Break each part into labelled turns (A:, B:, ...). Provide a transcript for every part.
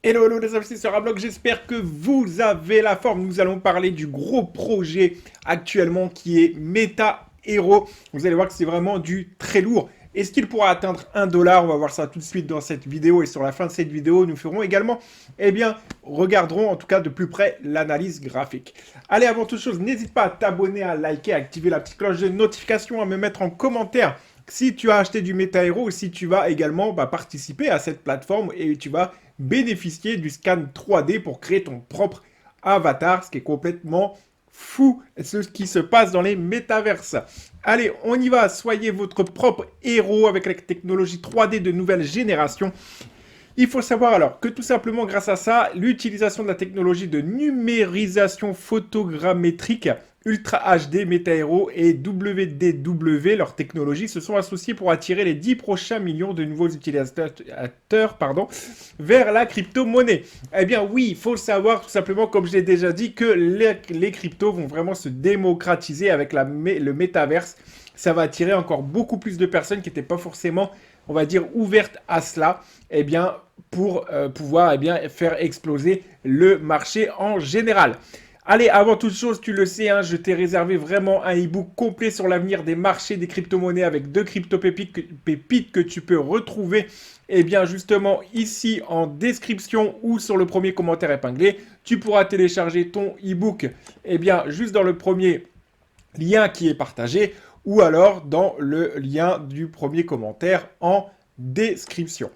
A: Hello, hello les investisseurs à bloc, j'espère que vous avez la forme. Nous allons parler du gros projet actuellement qui est Meta Hero. Vous allez voir que c'est vraiment du très lourd. Est-ce qu'il pourra atteindre 1 $? On va voir ça tout de suite dans cette vidéo. Et sur la fin de cette vidéo, nous ferons également, regarderons en tout cas de plus près l'analyse graphique. Allez, avant toute chose, n'hésite pas à t'abonner, à liker, à activer la petite cloche de notification, à me mettre en commentaire si tu as acheté du Meta Hero ou si tu vas également participer à cette plateforme et tu vas bénéficier du scan 3D pour créer ton propre avatar, ce qui est complètement fou, ce qui se passe dans les métaverses. Allez, on y va, soyez votre propre héros avec la technologie 3D de nouvelle génération. Il faut savoir alors que tout simplement grâce à ça, l'utilisation de la technologie de numérisation photogrammétrique Ultra HD, Meta Hero et WDW, leurs technologies, se sont associées pour attirer les 10 prochains millions de nouveaux utilisateurs vers la crypto-monnaie. Eh bien oui, il faut le savoir tout simplement, comme je l'ai déjà dit, que les cryptos vont vraiment se démocratiser avec le métaverse. Ça va attirer encore beaucoup plus de personnes qui n'étaient pas forcément, on va dire, ouvertes à cela, pour pouvoir faire exploser le marché en général. Allez, avant toute chose, tu le sais, je t'ai réservé vraiment un e-book complet sur l'avenir des marchés des crypto-monnaies avec 2 crypto-pépites que tu peux retrouver, justement, ici en description ou sur le premier commentaire épinglé. Tu pourras télécharger ton e-book, juste dans le premier lien qui est partagé ou alors dans le lien du premier commentaire en description.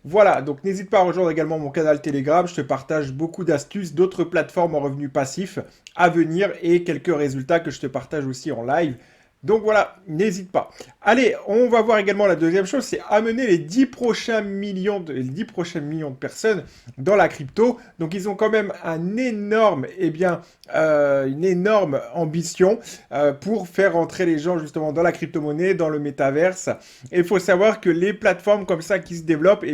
A: Voilà, donc n'hésite pas à rejoindre également mon canal Telegram, je te partage beaucoup d'astuces, d'autres plateformes en revenus passifs à venir et quelques résultats que je te partage aussi en live. Donc voilà, n'hésite pas. Allez, on va voir également la deuxième chose, c'est amener les 10 prochains millions de personnes dans la crypto. Donc ils ont quand même un énorme, une énorme ambition pour faire entrer les gens justement dans la crypto-monnaie, dans le métaverse. Et il faut savoir que les plateformes comme ça qui se développent,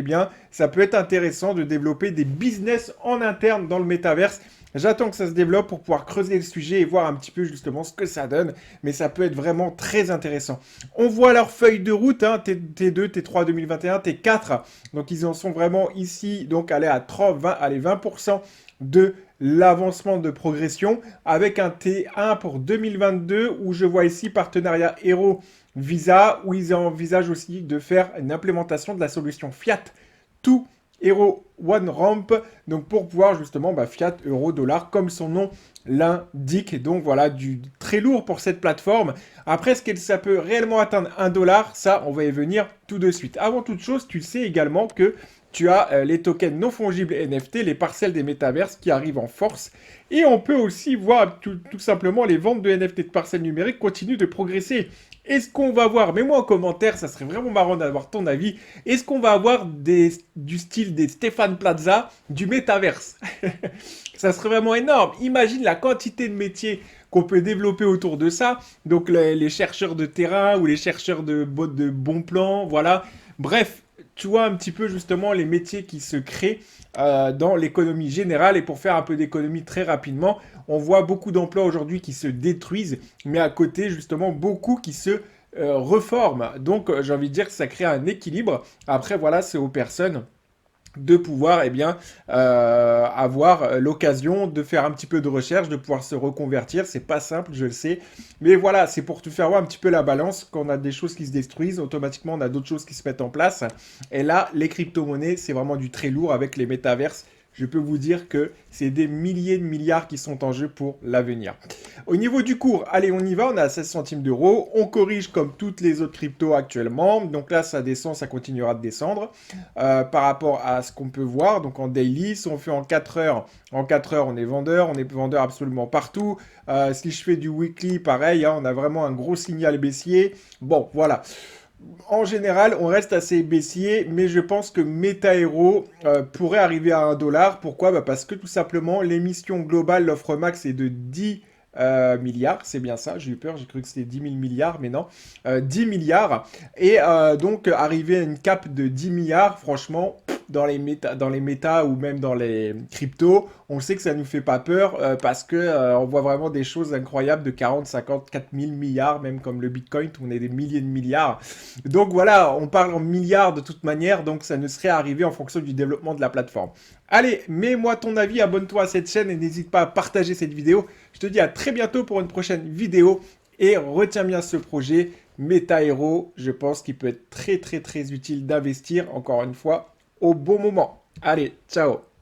A: ça peut être intéressant de développer des business en interne dans le métaverse. J'attends que ça se développe pour pouvoir creuser le sujet et voir un petit peu justement ce que ça donne. Mais ça peut être vraiment très intéressant. On voit leur feuille de route, T2, T3 2021, T4. Donc ils en sont vraiment ici, donc aller à 20% de l'avancement de progression. Avec un T1 pour 2022 où je vois ici partenariat Hero Visa, où ils envisagent aussi de faire une implémentation de la solution Fiat to Hero One Ramp, donc pour pouvoir justement fiat, euro, dollar, comme son nom l'indique. Donc voilà, du très lourd pour cette plateforme. Après, est-ce que ça peut réellement atteindre 1 $? Ça, on va y venir tout de suite. Avant toute chose, tu sais également que tu as les tokens non fongibles NFT, les parcelles des métaverses qui arrivent en force. Et on peut aussi voir tout simplement les ventes de NFT de parcelles numériques continuent de progresser. Est-ce qu'on va voir, mets-moi en commentaire, ça serait vraiment marrant d'avoir ton avis, est-ce qu'on va avoir du style des Stéphane Plaza du métaverse? Ça serait vraiment énorme. Imagine la quantité de métiers qu'on peut développer autour de ça. Donc les chercheurs de terrain ou les chercheurs de bons plans, voilà. Bref, tu vois un petit peu justement les métiers qui se créent dans l'économie générale. Et pour faire un peu d'économie très rapidement, on voit beaucoup d'emplois aujourd'hui qui se détruisent, mais à côté justement beaucoup qui se reforment. Donc j'ai envie de dire que ça crée un équilibre. Après voilà, c'est aux personnes de pouvoir avoir l'occasion de faire un petit peu de recherche, de pouvoir se reconvertir. C'est pas simple, je le sais. Mais voilà, c'est pour te faire voir un petit peu la balance. Quand on a des choses qui se détruisent, automatiquement, on a d'autres choses qui se mettent en place. Et là, les crypto-monnaies, c'est vraiment du très lourd avec les métaverses. Je peux vous dire que c'est des milliers de milliards qui sont en jeu pour l'avenir. Au niveau du cours, allez, on y va, on est à 16 centimes d'euros. On corrige comme toutes les autres cryptos actuellement. Donc là, ça descend, ça continuera de descendre par rapport à ce qu'on peut voir. Donc en daily, si on fait en 4 heures, on est vendeur absolument partout. Si je fais du weekly, pareil, on a vraiment un gros signal baissier. Bon, voilà. En général, on reste assez baissier, mais je pense que Meta Hero pourrait arriver à 1 $. Pourquoi? Parce que tout simplement, l'émission globale, l'offre max est de 10 milliards, c'est bien ça, j'ai eu peur, j'ai cru que c'était 10 000 milliards, mais non, 10 milliards. Et donc, arriver à une cape de 10 milliards, franchement, dans les méta ou même dans les cryptos, on sait que ça nous fait pas peur parce que on voit vraiment des choses incroyables de 40, 50, 4000 milliards, même comme le Bitcoin, où on est des milliers de milliards. Donc voilà, on parle en milliards de toute manière, donc ça ne serait arrivé en fonction du développement de la plateforme. Allez, mets-moi ton avis, abonne-toi à cette chaîne et n'hésite pas à partager cette vidéo. Je te dis à très bientôt pour une prochaine vidéo et retiens bien ce projet. Meta Hero, je pense qu'il peut être très très très utile d'investir, encore une fois, au bon moment. Allez, ciao!